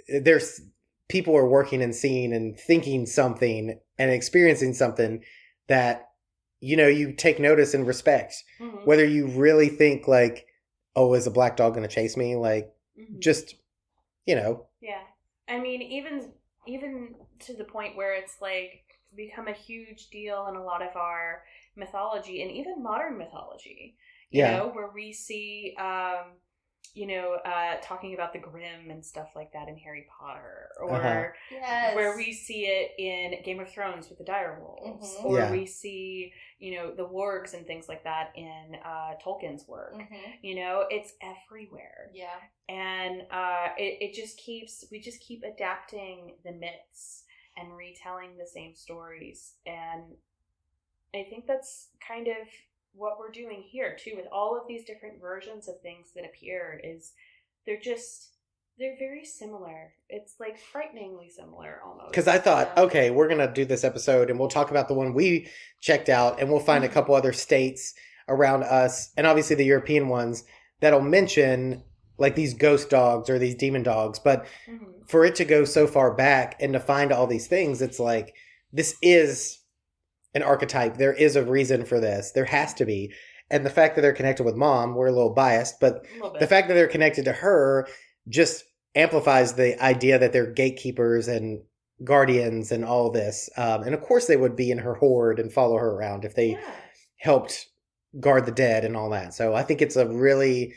there's people are working and seeing and thinking something and experiencing something that, you take notice and respect, whether you really think is a black dog going to chase me? Just, Yeah. I mean, even to the point where it's become a huge deal in a lot of our mythology and even modern mythology. You know, where we see, talking about the Grimm and stuff like that in Harry Potter, or where we see it in Game of Thrones with the direwolves, or we see, the wargs and things like that in Tolkien's work. It's everywhere. Yeah. And we just keep adapting the myths and retelling the same stories. And I think that's kind of what we're doing here too, with all of these different versions of things that appear, is they're very similar. It's frighteningly similar almost. Because I thought, okay, we're going to do this episode and we'll talk about the one we checked out, and we'll find a couple other states around us, and obviously the European ones, that'll mention these ghost dogs or these demon dogs. But for it to go so far back and to find all these things, it's this is an archetype. There is a reason for this. There has to be. And the fact that they're connected with Mom, we're a little biased, but the fact that they're connected to her just amplifies the idea that they're gatekeepers and guardians and all this. And of course they would be in her horde and follow her around if they helped guard the dead and all that. So I think it's a really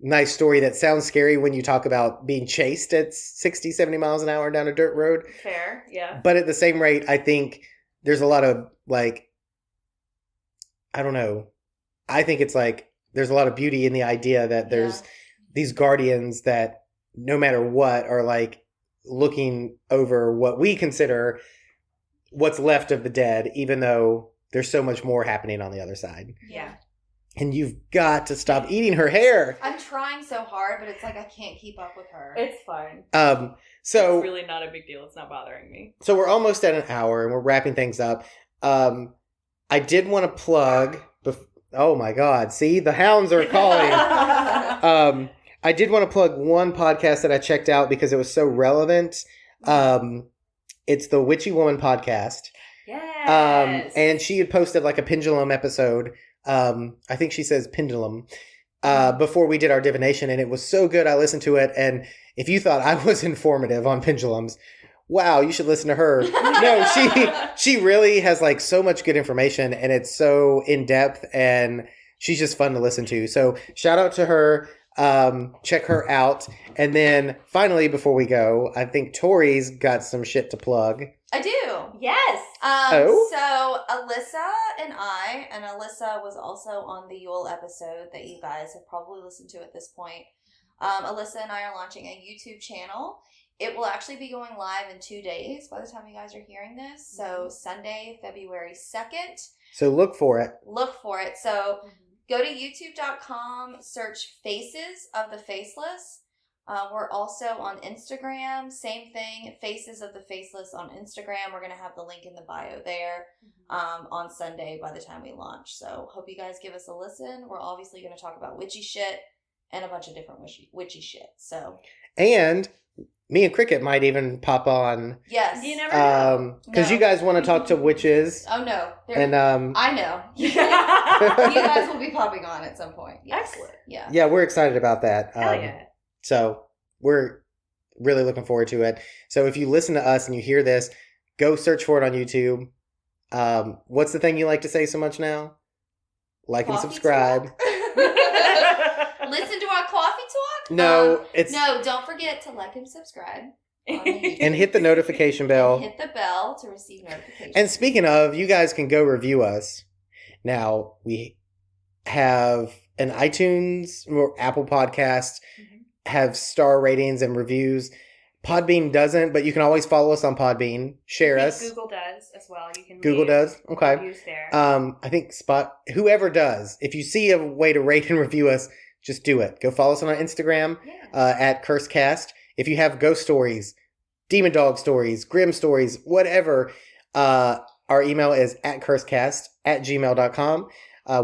nice story that sounds scary when you talk about being chased at 60, 70 miles an hour down a dirt road. Fair, yeah. But at the same rate, I think there's a lot of, like, I don't know. I think it's like there's a lot of beauty in the idea that there's these guardians that no matter what are like looking over what we consider what's left of the dead, even though there's so much more happening on the other side. Yeah. And you've got to stop eating her hair. I'm trying so hard, but it's like I can't keep up with her. It's fine. So it's really not a big deal. It's not bothering me. So we're almost at an hour and we're wrapping things up. I did want to plug. Oh my God! See, the hounds are calling. I did want to plug one podcast that I checked out because it was so relevant. It's the Witchy Woman podcast. Yes. And she had posted like a pendulum episode. I think she says pendulum. Before we did our divination, and it was so good. I listened to it, and if you thought I was informative on pendulums, wow, you should listen to her. No, she really has like so much good information, and it's so in depth, and she's just fun to listen to. So shout out to her. Check her out. And then finally, before we go, I think Tori's got some shit to plug. I do. Yes. So Alyssa and Alyssa was also on the Yule episode that you guys have probably listened to at this point. Alyssa and I are launching a YouTube channel. It will actually be going live in 2 days by the time you guys are hearing this. So Sunday, February 2nd. So look for it. So go to youtube.com, search Faces of the Faceless. We're also on Instagram. Same thing, Faces of the Faceless on Instagram. We're going to have the link in the bio there on Sunday by the time we launch. So hope you guys give us a listen. We're obviously going to talk about witchy shit and a bunch of different witchy shit. So and me and Cricket might even pop on. Yes. You never know. Because you guys want to talk to witches. Oh, no. And I know. You guys will be popping on at some point. Yes. Excellent. Yeah. Yeah, we're excited about that. Hell yeah. So we're really looking forward to it. So if you listen to us and you hear this, go search for it on YouTube. What's the thing you like to say so much now? Like and subscribe. Listen to our coffee talk? No, No, don't forget to like and subscribe. And hit the notification bell. And hit the bell to receive notifications. And speaking of, you guys can go review us. Now, we have an iTunes or Apple Podcast, have star ratings and reviews. Podbean doesn't, but you can always follow us on Podbean. Share us. Google does as well. You can Google does? Okay. reviews there. I think whoever does, if you see a way to rate and review us, just do it. Go follow us on our Instagram at CurseCast. If you have ghost stories, demon dog stories, grim stories, whatever, our email is at cursecast@gmail.com.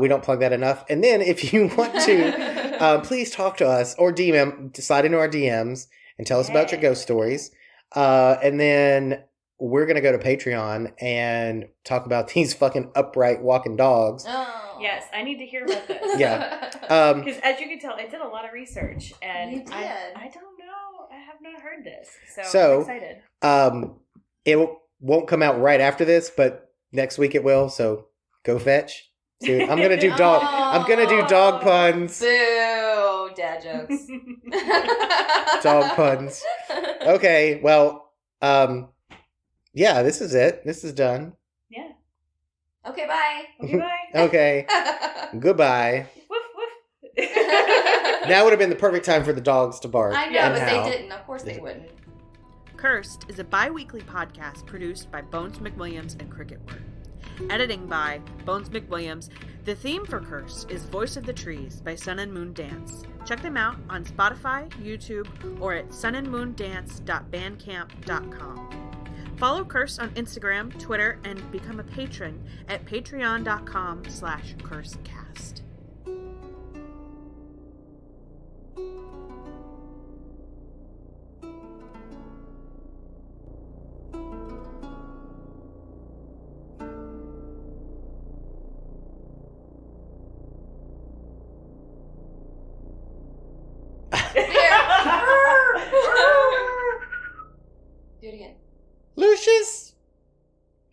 We don't plug that enough. And then if you want to, please talk to us or slide into our DMs and tell us about your ghost stories. And then we're going to go to Patreon and talk about these fucking upright walking dogs. Oh. Yes, I need to hear about this. Yeah. Because as you can tell, I did a lot of research, and You did. I don't know. I have not heard this, So, I'm excited. It won't come out right after this, but next week it will. So go fetch. Dude, I'm gonna do dog. I'm gonna do dog puns. Boo! Dad jokes. Dog puns. Okay. Well. Yeah. This is it. This is done. Yeah. Okay. Bye. Okay, bye. Okay. Goodbye. Woof, woof. Now would have been the perfect time for the dogs to bark. I know, and but howl. they didn't. Of course they wouldn't. Cursed is a bi-weekly podcast produced by Bones McWilliams and Cricket Word. Editing by Bones McWilliams. The theme for Cursed is Voice of the Trees by Sun and Moon Dance. Check them out on Spotify, YouTube, or at sunandmoondance.bandcamp.com. Follow Cursed on Instagram, Twitter, and become a patron at patreon.com/cursecast.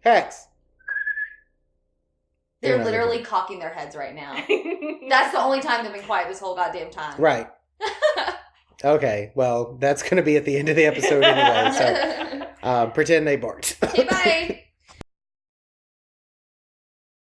Hex. They're not literally looking. cocking their heads right now. That's the only time they've been quiet this whole goddamn time. Right. Okay, well, that's going to be at the end of the episode anyway, so pretend they barked. Okay, bye.